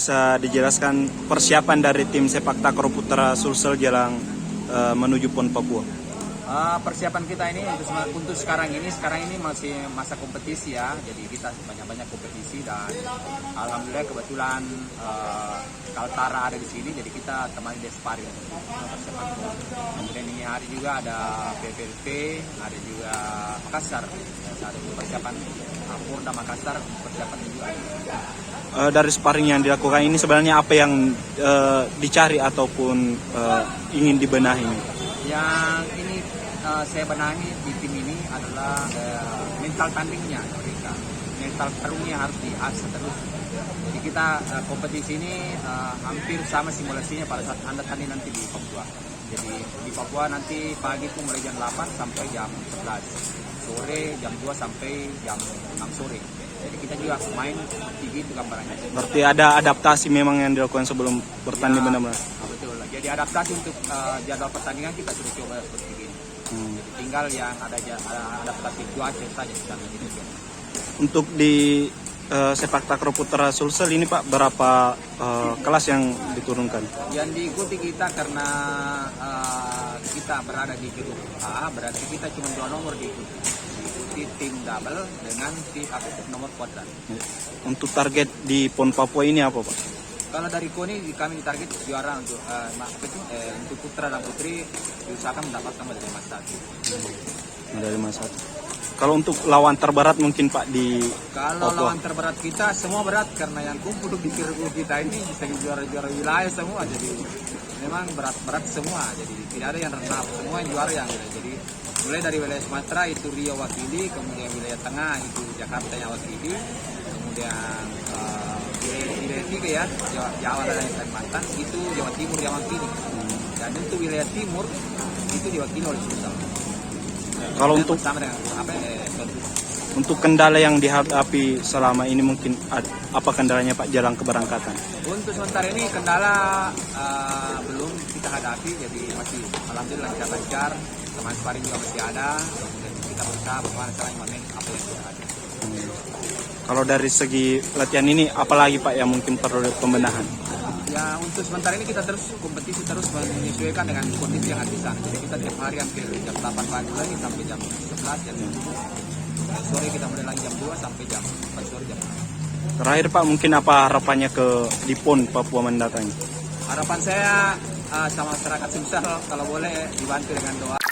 bisa dijelaskan persiapan dari tim sepak takraw putra Sulsel Jelang menuju PON Papua? Persiapan kita ini untuk sekarang ini masih masa kompetisi ya, jadi kita banyak kompetisi dan alhamdulillah kebetulan Kaltara ada di sini, jadi kita temani Despari untuk persiapan PON. Kemudian ini hari juga ada PPLP, ada juga Makassar, ada persiapan Purda Makassar, persiapan juga. Dari sparring yang dilakukan ini sebenarnya apa yang dicari ataupun ingin dibenahi? Yang ini saya benahi di tim ini adalah mental tandingnya mereka. Mental tarungnya harus diasah terus. Jadi kita kompetisi ini hampir sama simulasinya pada saat Anda tanding nanti di Papua. Jadi di Papua nanti pagi itu mulai jam 8 sampai jam 11. Sore jam 2 sampai jam 6 sore. Jadi kita juga main seperti itu gambarannya. Berarti ada adaptasi memang yang dilakukan sebelum bertanding benar-benar? Betul. Jadi adaptasi untuk jadwal pertandingan kita sudah coba seperti ini. Jadi tinggal yang ada adaptasi cuaca saja di sana. Untuk di sepak takraw putra Sulsel ini Pak, berapa kelas yang diturunkan? Yang diikuti kita karena kita berada di grup A, berarti kita cuma 2 nomor diikuti tim double dengan tim aktif nomor kuadrat. Untuk target di PON Papua ini apa Pak? Kalau dari KONI kami target juara untuk untuk putra dan putri diusahakan mendapatkan medali emas 1. Medali emas 1. Kalau untuk lawan terberat mungkin Pak di Kalau Papua? Lawan terberat kita semua berat karena yang kumpul di grup kita ini bisa juara-juara wilayah semua, jadi memang berat semua, jadi tidak ada yang rendah, semua yang juara yang jadi mulai dari wilayah Sumatera itu Riau wakili, kemudian wilayah tengah itu Jakarta yang wakili, kemudian wilayah 3 ya Jawa dan Kalimantan itu Jawa Timur yang wakili, dan untuk wilayah timur itu diwakili oleh Sulsel. Kalau untuk sama dengan untuk kendala yang dihadapi selama ini mungkin apa kendalanya Pak jalan keberangkatan? Untuk sementara ini kendala belum kita hadapi, jadi masih alhamdulillah lancar, teman sparring juga masih ada, kemudian kita berusaha bagaimana caranya memanage apa yang sudah ada. Kalau dari segi latihan ini apalagi Pak yang mungkin perlu pembenahan? Ya untuk sementara ini kita terus kompetisi terus menyesuaikan dengan kondisi yang ada di sana. Jadi kita tiap hari hampir jam 8 pagi lagi sampai jam 11 jam sore kita mulai lagi jam 2 sampai jam 4 sore jam 6. Terakhir Pak, mungkin apa harapannya ke di PON Papua mendatang? Harapan saya sama masyarakat Sulsel kalau boleh dibantu dengan doa.